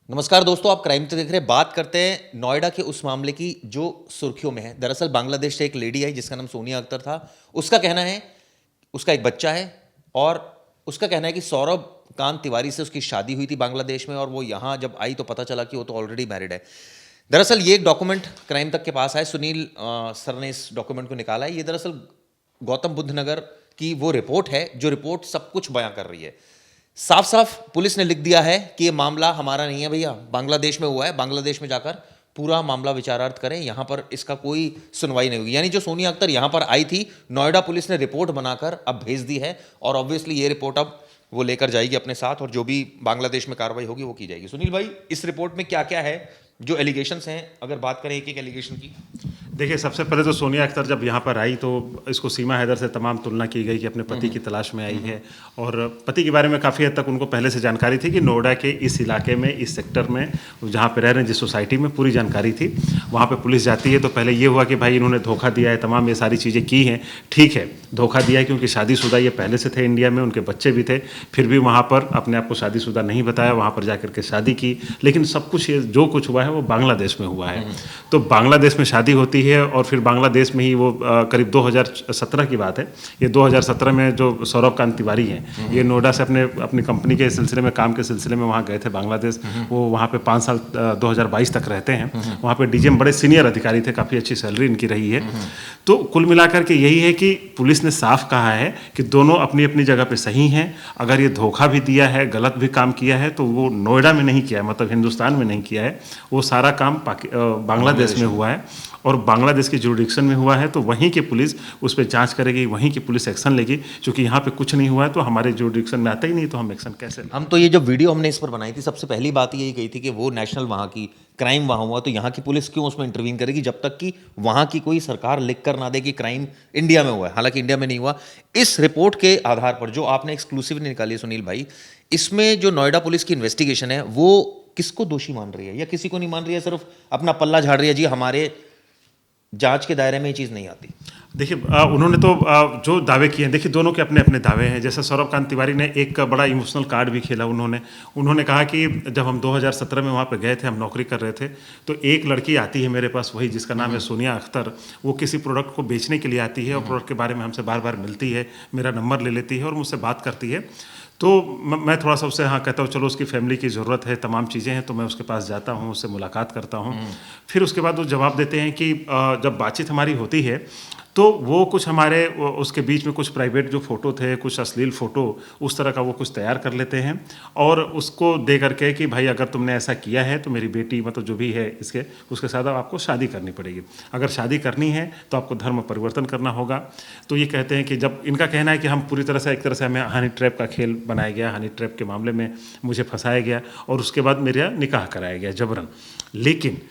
नमस्कार दोस्तों, आप क्राइम तो देख रहे हैं। बात करते हैं नोएडा के उस मामले की जो सुर्खियों में है। दरअसल बांग्लादेश से एक लेडी आई जिसका नाम सोनिया अख्तर था। उसका कहना है, उसका एक बच्चा है और उसका कहना है कि सौरभ कांत तिवारी से उसकी शादी हुई थी बांग्लादेश में, और वो यहाँ जब आई तो पता चला कि वो तो ऑलरेडी मैरिड है। दरअसल ये एक डॉक्यूमेंट क्राइम तक के पास आया। सुनील सर ने इस डॉक्यूमेंट को निकाला है। ये दरअसल गौतम बुद्ध नगर की वो रिपोर्ट है जो रिपोर्ट सब कुछ बयां कर रही है। साफ साफ पुलिस ने लिख दिया है कि ये मामला हमारा नहीं है भैया, बांग्लादेश में हुआ है। बांग्लादेश में जाकर पूरा मामला विचारार्थ करें, यहां पर इसका कोई सुनवाई नहीं होगी। यानी जो सोनिया अख्तर यहां पर आई थी, नोएडा पुलिस ने रिपोर्ट बनाकर अब भेज दी है और ऑब्वियसली ये रिपोर्ट अब वो लेकर जाएगी अपने साथ, और जो भी बांग्लादेश में कार्रवाई होगी वो की जाएगी। सुनील भाई, इस रिपोर्ट में क्या क्या है जो एलिगेशंस हैं, अगर बात करें एक एक एलिगेशन की? देखिए, सबसे पहले तो सोनिया अख्तर जब यहाँ पर आई तो इसको सीमा हैदर से तमाम तुलना की गई कि अपने पति की तलाश में आई है, और पति के बारे में काफ़ी हद तक उनको पहले से जानकारी थी कि नोएडा के इस इलाके में, इस सेक्टर में जहाँ पे रह रहे हैं, जिस सोसाइटी में, पूरी जानकारी थी। वहाँ पे पुलिस जाती है तो पहले ये हुआ कि भाई इन्होंने धोखा दिया है, तमाम ये सारी चीज़ें की हैं। ठीक है, धोखा दिया है क्योंकि शादीशुदा ये पहले से थे इंडिया में, उनके बच्चे भी थे, फिर भी वहाँ पर अपने आप को शादीशुदा नहीं बताया, वहाँ पर जाकर के शादी की। लेकिन सब कुछ ये जो कुछ हुआ है वो बांग्लादेश में हुआ है। तो बांग्लादेश में शादी होती है और फिर बांग्लादेश में ही वो करीब 2017 की बात है। ये 2017 में जो सौरभ कांत तिवारी हैं, ये नोएडा से अपनी कंपनी के सिलसिले में, काम के सिलसिले में वहाँ गए थे बांग्लादेश। वो वहाँ पे 5 साल 2022 तक रहते हैं। वहाँ पे डीजीएम बड़े सीनियर अधिकारी थे, काफ़ी अच्छी सैलरी इनकी रही है। तो कुल मिलाकर के यही है कि पुलिस ने साफ कहा है कि दोनों अपनी अपनी जगह पे सही हैं। अगर ये धोखा भी दिया है, गलत भी काम किया है, तो वो नोएडा में नहीं किया है, मतलब हिंदुस्तान में नहीं किया है। वो सारा काम बांग्लादेश में हुआ है और बांग्लादेश की जुरिडिक्शन में हुआ है। तो वहीं की पुलिस उस पर जांच करेगी, वहीं की पुलिस एक्शन लेगी। क्योंकि यहाँ पे कुछ नहीं हुआ है तो हमारे जुरिडिक्शन में आता ही नहीं, तो हम एक्शन कैसे लें? हम तो ये जब वीडियो हमने इस पर बनाई थी, सबसे पहली बात यही कही थी कि वो नेशनल वहाँ की क्राइम वहाँ हुआ, तो यहाँ की पुलिस क्यों उसमें इंटरवीन करेगी जब तक कि वहाँ की कोई सरकार लिख कर ना दे कि क्राइम इंडिया में हुआ है। हालांकि इंडिया में नहीं हुआ। इस रिपोर्ट के आधार पर जो आपने एक्सक्लूसिवली निकाली है सुनील भाई, इसमें जो नोएडा पुलिस की इन्वेस्टिगेशन है वो किसको दोषी मान रही है या किसी को नहीं मान रही है, सिर्फ अपना पल्ला झाड़ रही है, जी हमारे जांच के दायरे में ये चीज़ नहीं आती? देखिए, उन्होंने तो जो दावे किए हैं, देखिए दोनों के अपने अपने दावे हैं। जैसे सौरभ कांत तिवारी ने एक बड़ा इमोशनल कार्ड भी खेला। उन्होंने कहा कि जब हम 2017 में वहाँ पे गए थे, हम नौकरी कर रहे थे, तो एक लड़की आती है मेरे पास, वही जिसका नाम है सोनिया अख्तर। वो किसी प्रोडक्ट को बेचने के लिए आती है और प्रोडक्ट के बारे में हमसे बार बार मिलती है, मेरा नंबर ले लेती है और मुझसे बात करती है। तो मैं थोड़ा सा उससे हाँ कहता हूँ, चलो उसकी फैमिली की ज़रूरत है, तमाम चीज़ें हैं, तो मैं उसके पास जाता हूँ, उससे मुलाकात करता हूँ। फिर उसके बाद वो जवाब देते हैं कि जब बातचीत हमारी होती है तो वो कुछ हमारे उसके बीच में कुछ प्राइवेट जो फ़ोटो थे, कुछ अश्लील फ़ोटो उस तरह का वो कुछ तैयार कर लेते हैं और उसको दे करके कि भाई अगर तुमने ऐसा किया है तो मेरी बेटी, मतलब जो भी है इसके, उसके साथ आपको शादी करनी पड़ेगी। अगर शादी करनी है तो आपको धर्म परिवर्तन करना होगा। तो ये कहते हैं कि जब इनका कहना है कि हम पूरी तरह से, एक तरह से हमें हनी ट्रैप का खेल बनाया गया, हनी ट्रैप के मामले में मुझे फंसाया गया और उसके बाद मेरा निकाह कराया गया जबरन। लेकिन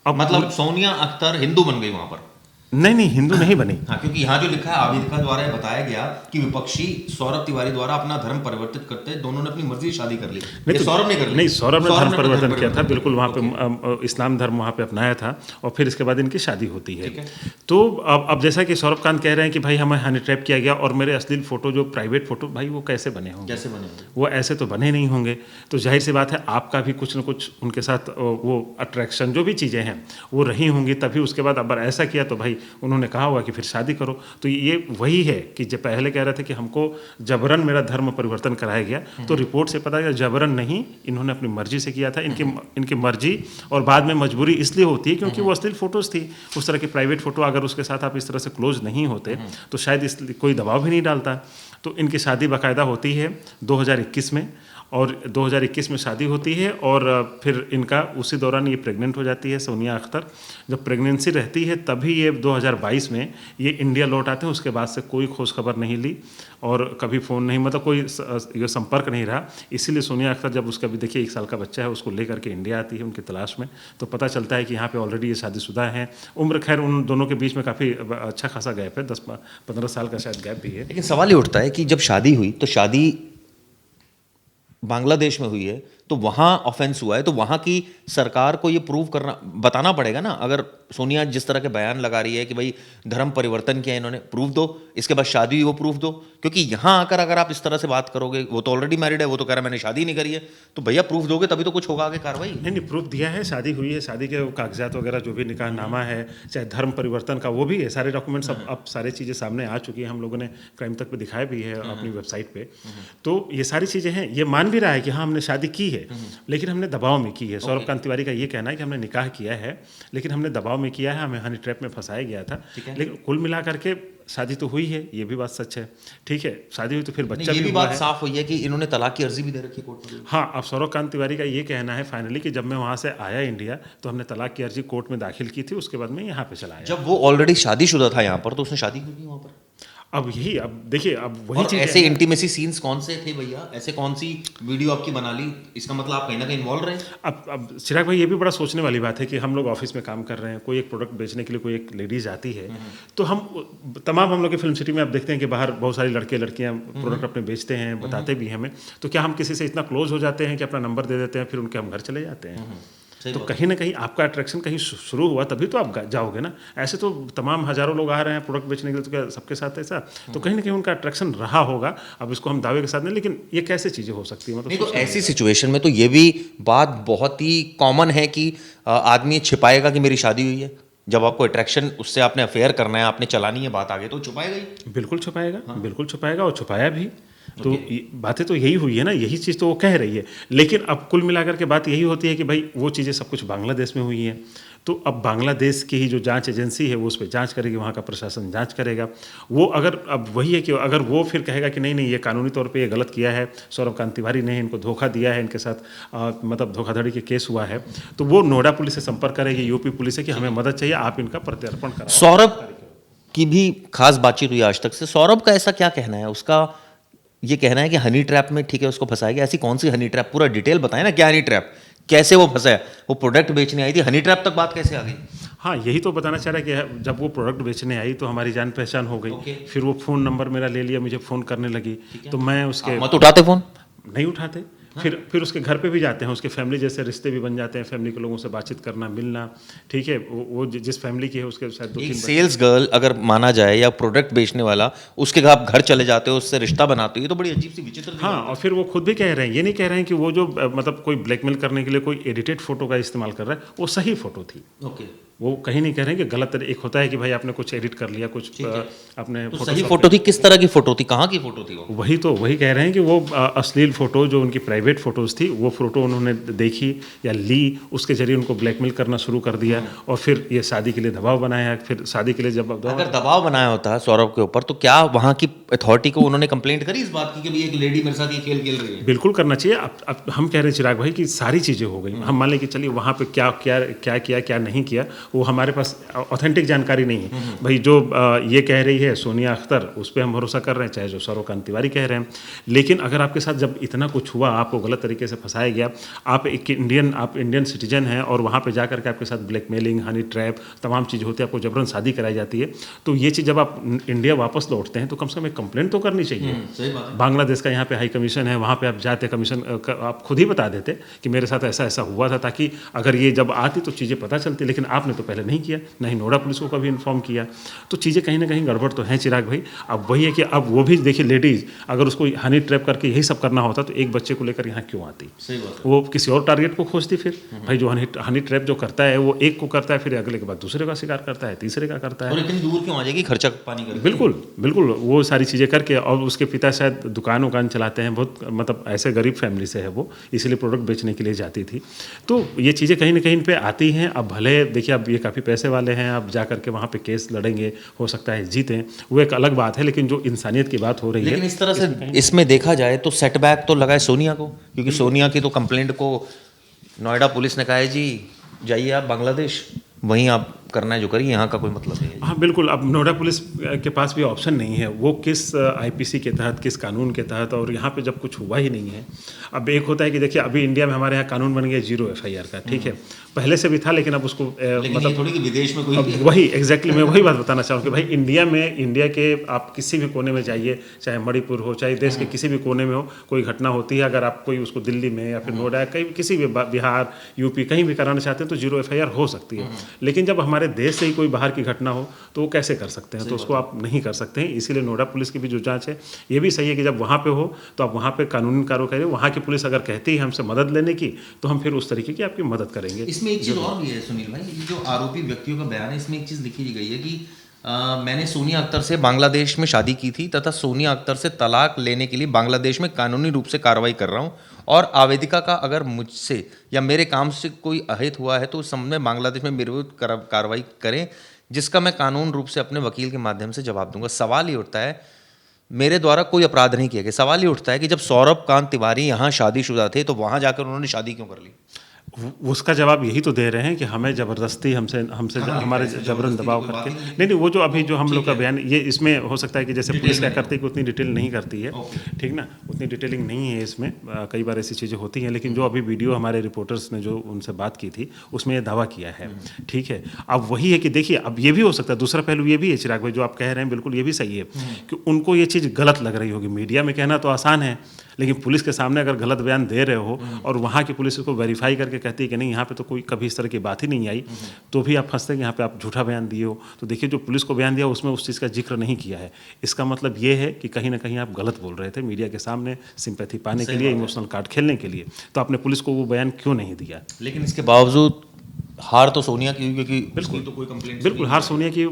अब मतलब सोनिया अख्तर हिंदू बन गई वहां पर? नहीं, हिंदू नहीं बनी। हाँ, क्योंकि यहाँ जो लिखा है, आबिद खान द्वारा बताया गया कि विपक्षी सौरभ तिवारी द्वारा अपना धर्म परिवर्तित करते दोनों ने अपनी मर्जी से शादी कर ली। नहीं तो सौरभ ने कर ली? नहीं, सौरभ ने धर्म परिवर्तन किया था, बिल्कुल वहाँ पे इस्लाम धर्म वहाँ पे अपनाया था और फिर इसके बाद इनकी शादी होती है। तो अब जैसा कि सौरभ कांत कह रहे हैं कि भाई हमें हनी ट्रैप किया गया और मेरे अश्लील फोटो, जो प्राइवेट फोटो, भाई वो कैसे बने होंगे? कैसे बने होंगे? वो ऐसे तो बने नहीं होंगे। तो जाहिर सी बात है आपका भी कुछ न कुछ उनके साथ वो अट्रैक्शन, जो भी चीज़ें हैं वो रही होंगी, तभी उसके बाद अब ऐसा किया तो भाई उन्होंने कहा होगा कि फिर शादी करो। तो ये वही है कि जब पहले कह रहे थे कि हमको जबरन मेरा धर्म परिवर्तन कराया गया, तो रिपोर्ट से पता चला जबरन नहीं, इन्होंने अपनी मर्जी से किया था। इनकी मर्जी और बाद में मजबूरी इसलिए होती है क्योंकि वो अश्लील फोटोज थी, उस तरह की प्राइवेट फोटो। अगर उसके साथ आप इस तरह से क्लोज नहीं होते तो शायद इसलिए कोई दबाव भी नहीं डालता। तो इनकी शादी बाकायदा होती है 2021 में, और 2021 में शादी होती है और फिर इनका उसी दौरान ये प्रेग्नेंट हो जाती है सोनिया अख्तर। जब प्रेगनेंसी रहती है तभी ये 2022 में ये इंडिया लौट आते हैं। उसके बाद से कोई खोज खबर नहीं ली और कभी फ़ोन नहीं, मतलब कोई ये संपर्क नहीं रहा। इसीलिए सोनिया अख्तर जब उसका भी देखिए 1 साल का बच्चा है, उसको लेकर के इंडिया आती है उनकी तलाश में, तो पता चलता है कि यहाँ पे ऑलरेडी ये शादीशुदा हैं। उम्र खैर उन दोनों के बीच में काफ़ी अच्छा खासा गैप है, 10-15 साल का शायद गैप भी है। लेकिन सवाल ये उठता है कि जब शादी हुई तो शादी बांग्लादेश में हुई है, तो वहाँ ऑफेंस हुआ है, तो वहाँ की सरकार को ये प्रूव करना, बताना पड़ेगा ना। अगर सोनिया जिस तरह के बयान लगा रही है कि भाई धर्म परिवर्तन किया इन्होंने, प्रूफ दो। इसके बाद शादी हुई, वो प्रूफ दो। क्योंकि यहाँ आकर अगर आप इस तरह से बात करोगे, वो तो ऑलरेडी मैरिड है, वो तो कह रहा है मैंने शादी नहीं करी है, तो भैया प्रूफ दोगे तभी तो कुछ होगा आगे कार्रवाई। नहीं, प्रूफ दिया है, शादी हुई है, शादी के कागजात वगैरह जो भी निकाहनामा है, चाहे धर्म परिवर्तन का, वो भी है, सारे डॉक्यूमेंट्स अब सारी चीज़ें सामने आ चुकी हैं। हम लोगों ने क्राइम तक पे दिखाया भी है अपनी वेबसाइट पे। तो ये सारी चीज़ें हैं, ये मान भी रहा है कि हाँ हमने शादी की है, लेकिन हमने दबाव में की है। सौरभ कांत तिवारी का ये कहना है कि हमने निकाह किया है, लेकिन हमने दबाव में किया है, हमें हनी ट्रैप में फंसाया गया था। लेकिन कुल मिला करके शादी तो हुई है, ये भी बात सच है। ठीक है, शादी हुई तो फिर बच्चा ये भी हुआ बात है। साफ हुई है कि इन्होंने तलाक की अर्जी भी दे रखी है कोर्ट में। हाँ, अब सौरभ कांत तिवारी का ये कहना है फाइनली कि जब मैं वहाँ से आया इंडिया तो हमने तलाक की अर्जी कोर्ट में दाखिल की थी, उसके बाद मैं यहाँ पे चला आया। जब वो ऑलरेडी शादीशुदा था यहाँ पर, तो उसने शादी क्यों की वहाँ पर? अब देखिए, अब वही और चीज़ ऐसे है। इंटीमेसी सीन्स कौन से थे भैया? ऐसे कौन सी वीडियो आपकी बना ली? इसका मतलब आप कहीं ना कहीं इन्वॉल्व रहे। अब चिराग भाई, ये भी बड़ा सोचने वाली बात है कि हम लोग ऑफिस में काम कर रहे हैं, कोई एक प्रोडक्ट बेचने के लिए कोई एक लेडीज आती है, तो हम लोग के फिल्म सिटी में आप देखते हैं कि बाहर बहुत सारे लड़के लड़कियां प्रोडक्ट अपने बेचते हैं, बताते भी हैं हमें। तो क्या हम किसी से इतना क्लोज हो जाते हैं कि अपना नंबर दे देते हैं, फिर उनके हम घर चले जाते हैं? तो कहीं ना कहीं आपका अट्रैक्शन कहीं शुरू हुआ तभी तो आप जाओगे ना। ऐसे तो तमाम हजारों लोग आ रहे हैं प्रोडक्ट बेचने के लिए, तो क्या सबके साथ ऐसा? तो कहीं ना कहीं उनका अट्रैक्शन रहा होगा। अब इसको हम दावे के साथ नहीं, लेकिन ये कैसे चीज़ें हो सकती है? नहीं, तो ऐसी सिचुएशन में तो ये भी बात बहुत ही कॉमन है कि आदमी छिपाएगा कि मेरी शादी हुई है। जब आपको अट्रैक्शन, उससे आपने अफेयर करना है, आपने चलानी है बात आगे, तो छुपाएगा ही। बिल्कुल छुपाएगा, बिल्कुल छुपाएगा, और छुपाया भी। तो बातें तो यही हुई है ना, यही चीज़ तो वो कह रही है। लेकिन अब कुल मिलाकर के बात यही होती है कि भाई वो चीज़ें सब कुछ बांग्लादेश में हुई हैं, तो अब बांग्लादेश की ही जो जांच एजेंसी है वो उस पर जांच करेगी, वहाँ का प्रशासन जांच करेगा। वो अगर, अब वही है कि अगर वो फिर कहेगा कि नहीं नहीं, ये कानूनी तौर पे ये गलत किया है, सौरभ कांत तिवारी ने इनको धोखा दिया है, इनके साथ मतलब धोखाधड़ी के केस हुआ है, तो वो नोएडा पुलिस से संपर्क करेगी, यूपी पुलिस से, कि हमें मदद चाहिए, आप इनका प्रत्यर्पण कराओ। सौरभ की भी खास बातचीत हुई आज तक से। सौरभ का ऐसा क्या कहना है? उसका ये कहना है कि हनी ट्रैप में, ठीक है, उसको फंसाया गया। ऐसी कौन सी हनी ट्रैप? पूरा डिटेल बताएं ना, क्या हनी ट्रैप, कैसे वो फंसा है? वो प्रोडक्ट बेचने आई थी, हनी ट्रैप तक बात कैसे आ गई? हाँ, यही तो बताना चाह रहा है कि जब वो प्रोडक्ट बेचने आई तो हमारी जान पहचान हो गई। फिर वो फ़ोन नंबर मेरा ले लिया, मुझे फ़ोन करने लगी, तो मैं उसके मत उठाते फ़ोन? नहीं उठाते। फिर उसके घर पे भी जाते हैं, उसके फैमिली जैसे रिश्ते भी बन जाते हैं, फैमिली के लोगों से बातचीत करना, मिलना। ठीक है, वो जिस फैमिली की है उसके शायद 2-3 सेल्स गर्ल अगर माना जाए, या प्रोडक्ट बेचने वाला, उसके आप घर चले जाते हो, उससे रिश्ता बनाते हो, ये तो बड़ी अजीब सी विचित्र। हाँ, और फिर वो खुद भी कह रहे हैं, ये नहीं कह रहे हैं कि वो जो मतलब कोई ब्लैकमेल करने के लिए कोई एडिटेड फोटो का इस्तेमाल कर रहा है, वो सही फोटो थी। ओके, वो कहीं नहीं कह रहे हैं कि गलत। एक होता है कि भाई आपने कुछ एडिट कर लिया, कुछ अपने तो सही फोटो थी? किस तरह की फोटो थी, कहाँ की फोटो थी वो? वही कह रहे हैं कि वो अश्लील फोटो, जो उनकी प्राइवेट फोटोज थी, वो फोटो उन्होंने देखी या ली, उसके जरिए उनको ब्लैकमेल करना शुरू कर दिया, और फिर ये शादी के लिए दबाव बनाया। फिर शादी के लिए जब अगर दबाव बनाया होता सौरभ के ऊपर, तो क्या वहाँ की अथॉरिटी को उन्होंने कंप्लेंट करी इस बात की कि भाई एक लेडी मेरे साथ ये खेल खेल रही है? बिल्कुल करना चाहिए। अब हम कह रहे हैं चिराग भाई कि सारी चीज़ें हो गई। हम मान लें कि चलिए वहाँ पे क्या किया क्या नहीं किया, वो हमारे पास ऑथेंटिक जानकारी नहीं है। भाई जो ये कह रही है सोनिया अख्तर, उस पर हम भरोसा कर रहे हैं, चाहे जो सौरभ कांत तिवारी कह रहे हैं। लेकिन अगर आपके साथ जब इतना कुछ हुआ, आपको गलत तरीके से फंसाया गया, आप इंडियन सिटीजन हैं, और वहाँ पे जा करके आपके साथ ब्लैकमेलिंग, हनी ट्रैप, तमाम चीज़ें होती है, आपको जबरन शादी कराई जाती है, तो ये चीज़ जब आप इंडिया वापस लौटते हैं तो कम से कम एक कंप्लेंट तो करनी चाहिए। सही बात है। बांग्लादेश का यहाँ पे हाई कमीशन है, वहाँ पे आप जाते, कमीशन आप खुद ही बता देते कि मेरे साथ ऐसा ऐसा हुआ था, ताकि अगर ये जब आती तो चीज़ें पता चलती। लेकिन आपने तो पहले नहीं किया, नहीं नोएडा पुलिस को कभी इन्फॉर्म किया, तो चीज़ें कहीं ना कहीं गड़बड़ तो हैं चिराग भाई। अब वही है कि अब वो भी देखिए, लेडीज़ अगर उसको हनी ट्रैप करके यही सब करना होता तो एक बच्चे को लेकर यहाँ क्यों आती? सही बात है। वो किसी और टारगेट को खोजती। फिर भाई जो हनी ट्रैप जो करता है, वो एक को करता है, फिर अगले के बाद दूसरे का शिकार करता है, तीसरे का करता है। और इतनी दूर क्यों आ जाएगी, खर्चा पानी करके? बिल्कुल बिल्कुल, वो सारी चीज़ें करके। और उसके पिता शायद दुकान चलाते हैं, बहुत मतलब ऐसे गरीब फैमिली से है वो, इसलिए प्रोडक्ट बेचने के लिए जाती थी। तो ये चीज़ें कहीं ना कहीं पे आती हैं। अब भले देखिए, अब ये काफ़ी पैसे वाले हैं, अब जा करके वहाँ पे केस लड़ेंगे, हो सकता है जीतें, वो एक अलग बात है। लेकिन जो इंसानियत की बात हो रही है, लेकिन इस तरह से इसमें देखा जाए तो सेटबैक तो लगा है सोनिया को, क्योंकि सोनिया की तो कंप्लेंट को नोएडा पुलिस ने कहा है जी जाइए आप बांग्लादेश, वहीं आप करना है जो करिए, यहाँ का कोई मतलब नहीं है। हाँ बिल्कुल, अब नोएडा पुलिस के पास भी ऑप्शन नहीं है, वो किस आईपीसी के तहत, किस कानून के तहत, और यहाँ पे जब कुछ हुआ ही नहीं है। अब एक होता है कि देखिए अभी इंडिया में हमारे यहाँ कानून बन गया 0 FIR का, ठीक है, पहले से भी था लेकिन अब उसको मतलब थोड़ी कि विदेश में कोई अब वही एग्जैक्टली मैं वही बात बताना चाहूँ कि भाई इंडिया के आप किसी भी कोने में जाइए, चाहे मणिपुर हो, चाहे देश के किसी भी कोने में हो, कोई घटना होती है, अगर आप कोई उसको दिल्ली में या फिर नोएडा कहीं किसी भी बिहार यूपी कहीं भी कराना चाहते हैं तो 0 FIR हो सकती है। लेकिन जब हमारे देश से ही कोई बाहर की घटना हो तो वो कैसे कर सकते हैं, तो उसको आप नहीं कर सकते हैं। इसीलिए नोएडा पुलिस की भी जो जांच है ये भी सही है कि जब वहाँ पे हो तो आप वहाँ पे कानूनी कार्रवाई करें। वहाँ की पुलिस अगर कहती है हमसे मदद लेने की तो हम फिर उस तरीके की आपकी मदद करेंगे। इसमें एक चीज़ और भी है सुनील भाई, ये जो आरोपी व्यक्तियों का बयान है इसमें एक चीज़ लिखी गई है कि मैंने सोनिया अख्तर से बांग्लादेश में शादी की थी तथा सोनिया अख्तर से तलाक लेने के लिए बांग्लादेश में कानूनी रूप से कार्रवाई कर रहा हूँ, और आवेदिका का अगर मुझसे या मेरे काम से कोई अहित हुआ है तो उस संबंध में बांग्लादेश में मेरे विरुद्ध कार्रवाई करें, जिसका मैं कानून रूप से अपने वकील के माध्यम से जवाब दूंगा। सवाल ये उठता है, मेरे द्वारा कोई अपराध नहीं किया गया। सवाल ये उठता है कि जब सौरभ कांत तिवारी यहाँ शादीशुदा थे तो वहाँ जाकर उन्होंने शादी क्यों कर ली? उसका जवाब यही तो दे रहे हैं कि हमें ज़बरदस्ती हमसे हमारे जबरन दबाव करके नहीं वो जो अभी जो हम लोग का बयान ये इसमें हो सकता है कि जैसे पुलिस क्या करती है कि उतनी डिटेल नहीं करती है, ठीक ना, उतनी डिटेलिंग नहीं है इसमें। कई बार ऐसी चीज़ें होती हैं, लेकिन जो अभी वीडियो हमारे रिपोर्टर्स ने जो उनसे बात की थी उसमें ये दावा किया है, ठीक है। अब वही है कि देखिए अब ये भी हो सकता है, दूसरा पहलू ये भी है चिराग भाई जो आप कह रहे हैं बिल्कुल ये भी सही है कि उनको ये चीज़ गलत लग रही होगी। मीडिया में कहना तो आसान है, लेकिन पुलिस के सामने अगर गलत बयान दे रहे हो और वहाँ की पुलिस इसको वेरीफाई करके कहती है कि नहीं यहाँ पे तो कोई कभी इस तरह की बात ही नहीं आई, तो भी आप फंसते हैं कि यहाँ पे आप झूठा बयान दिए हो। तो देखिए जो पुलिस को बयान दिया उसमें उस चीज़ का जिक्र नहीं किया है। इसका मतलब ये है कि कहीं ना कहीं आप गलत बोल रहे थे मीडिया के सामने सिंपैथी पाने के लिए, इमोशनल कार्ड खेलने के लिए। तो आपने पुलिस को वो बयान क्यों नहीं दिया? लेकिन इसके बावजूद हार तो सोनिया की हुई, क्योंकि बिल्कुल तो कोई कंप्लेंट बिल्कुल हार सोनिया की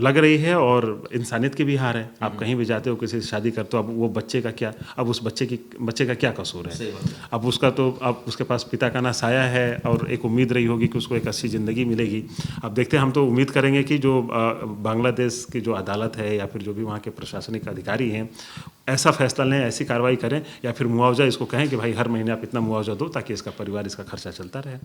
लग रही है और इंसानियत की भी हार है। आप कहीं भी जाते हो किसी से शादी करते हो, अब वो बच्चे का क्या, अब उस बच्चे का क्या कसूर है? अब उसका तो अब उसके पास पिता का ना साया है और एक उम्मीद रही होगी कि उसको एक अच्छी ज़िंदगी मिलेगी। अब देखते हैं, हम तो उम्मीद करेंगे कि जो बांग्लादेश की जो अदालत है या फिर जो भी वहाँ के प्रशासनिक अधिकारी हैं ऐसा फैसला लें, ऐसी कार्रवाई करें, या फिर मुआवजा इसको कहें कि भाई हर महीने आप इतना मुआवजा दो ताकि इसका परिवार इसका खर्चा चलता रहे।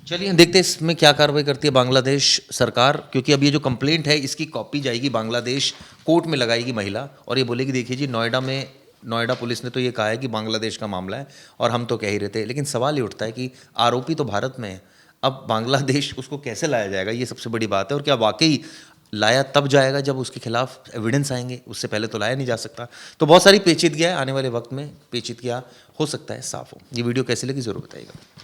चलिए देखते हैं इसमें क्या कार्रवाई करती है बांग्लादेश सरकार, क्योंकि अब ये जो कंप्लेंट है इसकी कॉपी जाएगी बांग्लादेश कोर्ट में लगाएगी महिला, और ये बोलेगी देखिए जी नोएडा पुलिस ने तो ये कहा है कि बांग्लादेश का मामला है और हम तो कह ही रहे थे। लेकिन सवाल ये उठता है कि आरोपी तो भारत में है, अब बांग्लादेश उसको कैसे लाया जाएगा, ये सबसे बड़ी बात है। और क्या वाकई लाया तब जाएगा जब उसके खिलाफ एविडेंस आएंगे, उससे पहले तो लाया नहीं जा सकता। तो बहुत सारी पेचीदगियाँ आने वाले वक्त में पेचीदगियाँ हो सकता है साफ हो। ये वीडियो कैसी लगी ज़रूर बताइएगा।